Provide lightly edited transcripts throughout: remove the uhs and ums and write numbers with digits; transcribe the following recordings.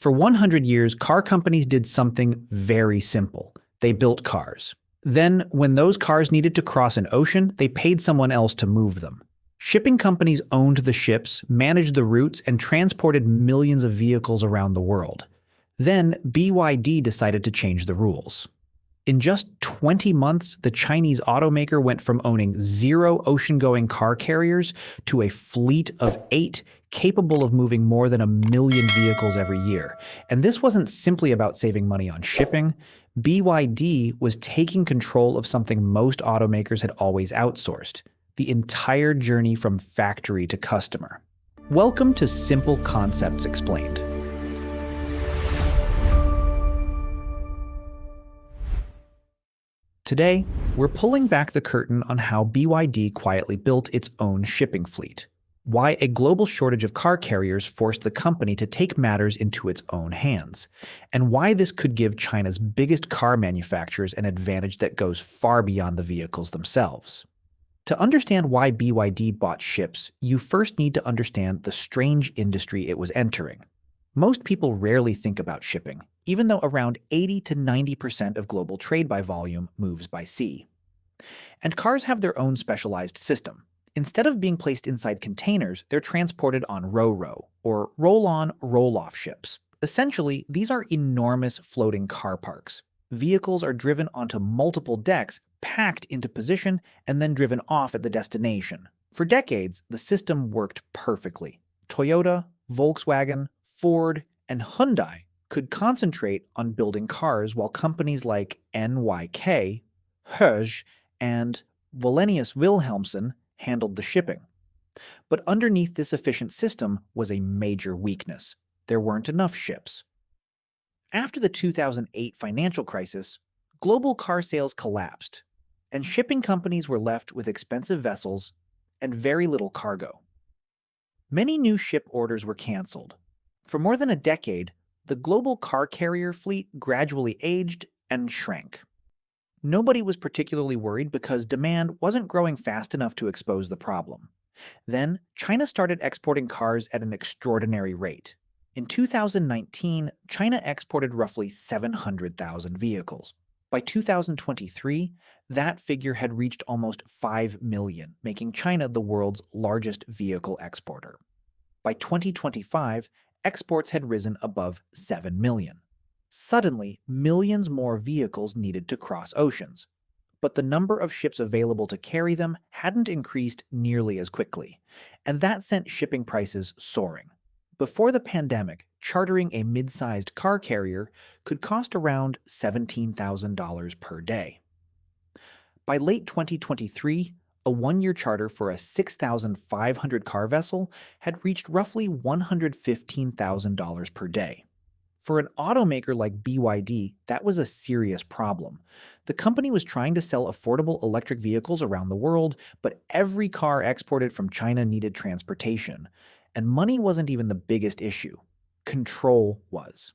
For 100 years, car companies did something very simple. They built cars. Then, when those cars needed to cross an ocean, they paid someone else to move them. Shipping companies owned the ships, managed the routes, and transported millions of vehicles around the world. Then, BYD decided to change the rules. In just 20 months, the Chinese automaker went from owning 0 ocean-going car carriers to a fleet of 8 capable of moving more than 1 million vehicles every year. And this wasn't simply about saving money on shipping. BYD was taking control of something most automakers had always outsourced: the entire journey from factory to customer. Welcome to Simple Concepts Explained. Today, we're pulling back the curtain on how BYD quietly built its own shipping fleet, why a global shortage of car carriers forced the company to take matters into its own hands, and why this could give China's biggest car manufacturers an advantage that goes far beyond the vehicles themselves. To understand why BYD bought ships, you first need to understand the strange industry it was entering. Most people rarely think about shipping, even though around 80 to 90% of global trade by volume moves by sea. And cars have their own specialized system. Instead of being placed inside containers, they're transported on ro-ro, or roll-on, roll-off ships. Essentially, these are enormous floating car parks. Vehicles are driven onto multiple decks, packed into position, and then driven off at the destination. For decades, the system worked perfectly. Toyota, Volkswagen, Ford, and Hyundai could concentrate on building cars while companies like NYK, Heuge, and Wallenius Wilhelmsen handled the shipping. But underneath this efficient system was a major weakness. There weren't enough ships. After the 2008 financial crisis, global car sales collapsed, and shipping companies were left with expensive vessels and very little cargo. Many new ship orders were canceled. For more than a decade, the global car carrier fleet gradually aged and shrank. Nobody was particularly worried because demand wasn't growing fast enough to expose the problem. Then, China started exporting cars at an extraordinary rate. In 2019, China exported roughly 700,000 vehicles. By 2023, that figure had reached almost 5 million, making China the world's largest vehicle exporter. By 2025, exports had risen above 7 million. Suddenly, millions more vehicles needed to cross oceans. But the number of ships available to carry them hadn't increased nearly as quickly, and that sent shipping prices soaring. Before the pandemic, chartering a mid-sized car carrier could cost around $17,000 per day. By late 2023, a one-year charter for a 6,500 car vessel had reached roughly $115,000 per day. For an automaker like BYD, that was a serious problem. The company was trying to sell affordable electric vehicles around the world, but every car exported from China needed transportation. And money wasn't even the biggest issue. Control was.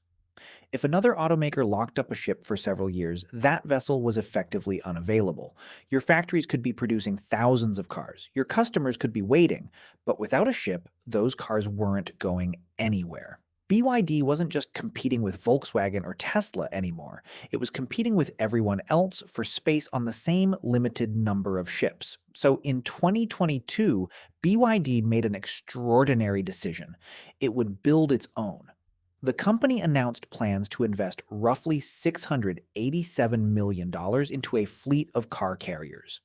If another automaker locked up a ship for several years, that vessel was effectively unavailable. Your factories could be producing thousands of cars. Your customers could be waiting. But without a ship, those cars weren't going anywhere. BYD wasn't just competing with Volkswagen or Tesla anymore. It was competing with everyone else for space on the same limited number of ships. So in 2022, BYD made an extraordinary decision. It would build its own. The company announced plans to invest roughly $687 million into a fleet of car carriers.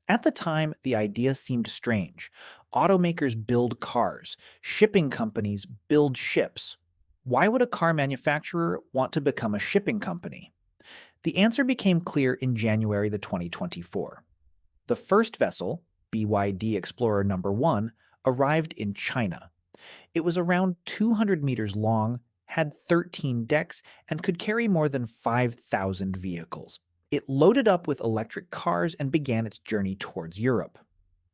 At the time, the idea seemed strange. Automakers build cars. Shipping companies build ships. Why would a car manufacturer want to become a shipping company? The answer became clear in January 2024. The first vessel, BYD Explorer No. 1, arrived in China. It was around 200 meters long, had 13 decks, and could carry more than 5,000 vehicles. It loaded up with electric cars and began its journey towards Europe.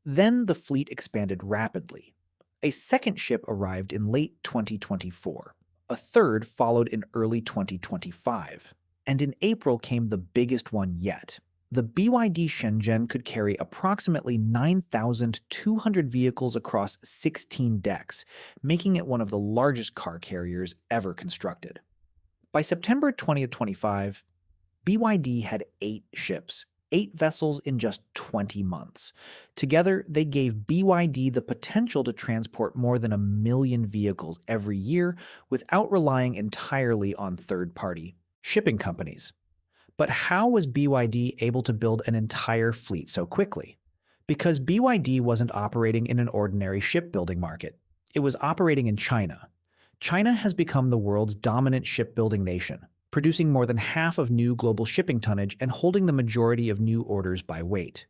Then the fleet expanded rapidly. A second ship arrived in late 2024. A third followed in early 2025. And in April came the biggest one yet, The BYD Shenzhen could carry approximately 9,200 vehicles across 16 decks, making it one of the largest car carriers ever constructed. By September 2025, BYD had 8 ships, 8 vessels in just 20 months. Together, they gave BYD the potential to transport more than 1 million vehicles every year without relying entirely on third-party shipping companies. But how was BYD able to build an entire fleet so quickly? Because BYD wasn't operating in an ordinary shipbuilding market. It was operating in China. China has become the world's dominant shipbuilding nation, producing more than half of new global shipping tonnage and holding the majority of new orders by weight.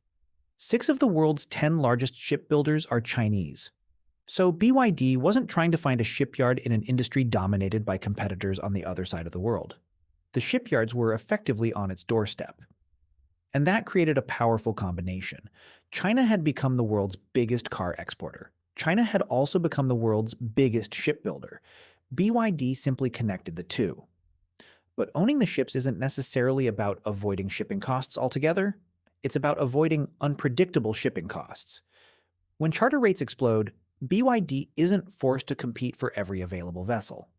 6 of the world's 10 largest shipbuilders are Chinese. So BYD wasn't trying to find a shipyard in an industry dominated by competitors on the other side of the world. The shipyards were effectively on its doorstep. And that created a powerful combination. China had become the world's biggest car exporter. China had also become the world's biggest shipbuilder. BYD simply connected the two. But owning the ships isn't necessarily about avoiding shipping costs altogether. It's about avoiding unpredictable shipping costs. When charter rates explode, BYD isn't forced to compete for every available vessel.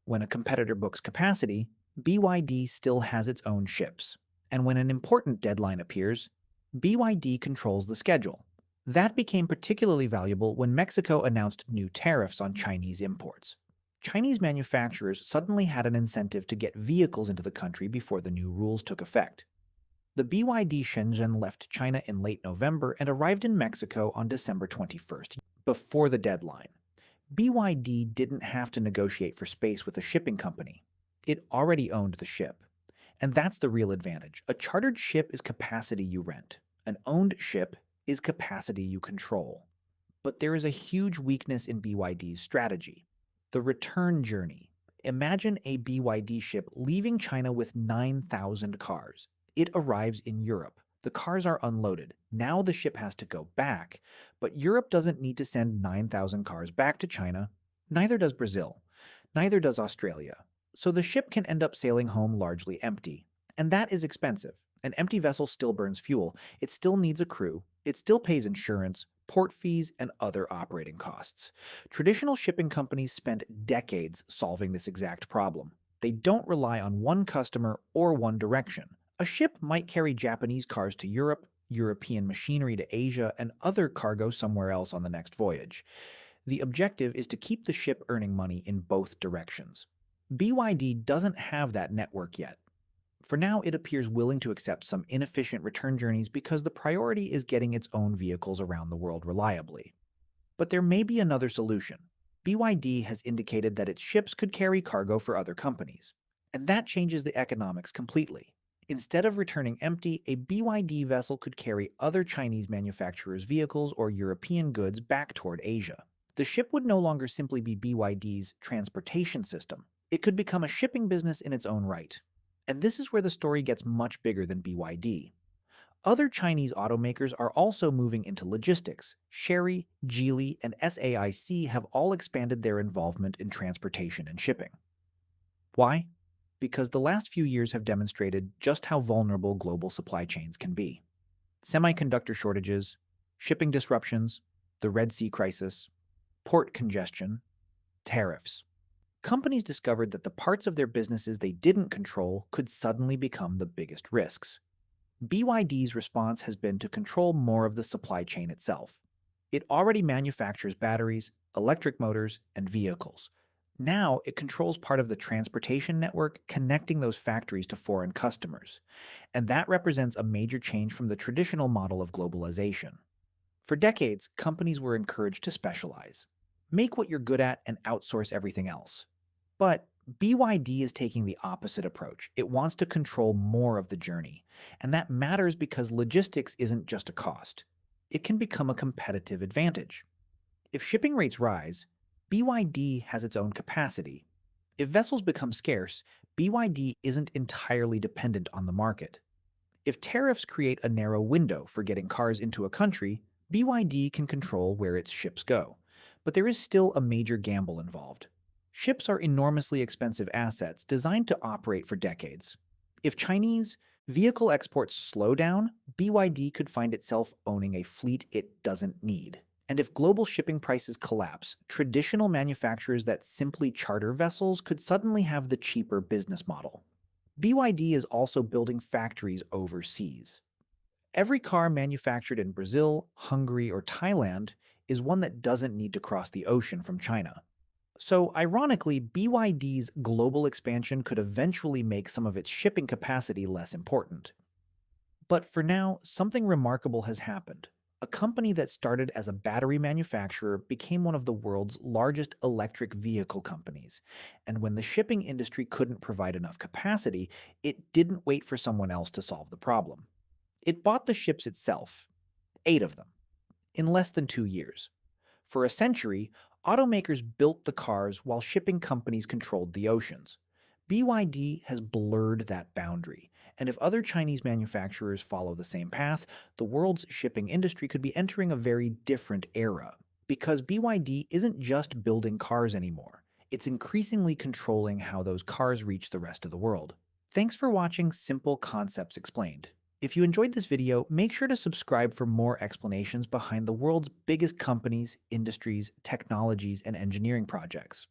When a competitor books capacity, BYD still has its own ships. And when an important deadline appears, BYD controls the schedule. That became particularly valuable when Mexico announced new tariffs on Chinese imports. Chinese manufacturers suddenly had an incentive to get vehicles into the country before the new rules took effect. The BYD Shenzhen left China in late November and arrived in Mexico on December 21st, before the deadline. BYD didn't have to negotiate for space with a shipping company. It already owned the ship. And that's the real advantage. A chartered ship is capacity you rent. An owned ship is capacity you control. But there is a huge weakness in BYD's strategy: the return journey. Imagine a BYD ship leaving China with 9,000 cars. It arrives in Europe. The cars are unloaded. Now the ship has to go back, but Europe doesn't need to send 9,000 cars back to China. Neither does Brazil. Neither does Australia. So the ship can end up sailing home largely empty. And that is expensive. An empty vessel still burns fuel. It still needs a crew. It still pays insurance, port fees, and other operating costs. Traditional shipping companies spent decades solving this exact problem. They don't rely on one customer or one direction. A ship might carry Japanese cars to Europe, European machinery to Asia, and other cargo somewhere else on the next voyage. The objective is to keep the ship earning money in both directions. BYD doesn't have that network yet. For now, it appears willing to accept some inefficient return journeys because the priority is getting its own vehicles around the world reliably. But there may be another solution. BYD has indicated that its ships could carry cargo for other companies. And that changes the economics completely. Instead of returning empty, a BYD vessel could carry other Chinese manufacturers' vehicles or European goods back toward Asia. The ship would no longer simply be BYD's transportation system. It could become a shipping business in its own right. And this is where the story gets much bigger than BYD. Other Chinese automakers are also moving into logistics. Chery, Geely, and SAIC have all expanded their involvement in transportation and shipping. Why? Because the last few years have demonstrated just how vulnerable global supply chains can be. Semiconductor shortages, shipping disruptions, the Red Sea crisis, port congestion, tariffs. Companies discovered that the parts of their businesses they didn't control could suddenly become the biggest risks. BYD's response has been to control more of the supply chain itself. It already manufactures batteries, electric motors, and vehicles. Now it controls part of the transportation network connecting those factories to foreign customers. And that represents a major change from the traditional model of globalization. For decades, companies were encouraged to specialize. Make what you're good at and outsource everything else. But BYD is taking the opposite approach. It wants to control more of the journey. And that matters because logistics isn't just a cost. It can become a competitive advantage. If shipping rates rise, BYD has its own capacity. If vessels become scarce, BYD isn't entirely dependent on the market. If tariffs create a narrow window for getting cars into a country, BYD can control where its ships go. But there is still a major gamble involved. Ships are enormously expensive assets designed to operate for decades. If Chinese, Vehicle exports slow down, BYD could find itself owning a fleet it doesn't need. And if global shipping prices collapse, traditional manufacturers that simply charter vessels could suddenly have the cheaper business model. BYD is also building factories overseas. Every car manufactured in Brazil, Hungary, or Thailand is one that doesn't need to cross the ocean from China. So, ironically, BYD's global expansion could eventually make some of its shipping capacity less important. But for now, something remarkable has happened. A company that started as a battery manufacturer became one of the world's largest electric vehicle companies. And when the shipping industry couldn't provide enough capacity, it didn't wait for someone else to solve the problem. It bought the ships itself, 8 of them, in less than 2 years. For a century, automakers built the cars while shipping companies controlled the oceans. BYD has blurred that boundary, and if other Chinese manufacturers follow the same path, the world's shipping industry could be entering a very different era. Because BYD isn't just building cars anymore, it's increasingly controlling how those cars reach the rest of the world. Thanks for watching Simple Concepts Explained. If you enjoyed this video, make sure to subscribe for more explanations behind the world's biggest companies, industries, technologies, and engineering projects.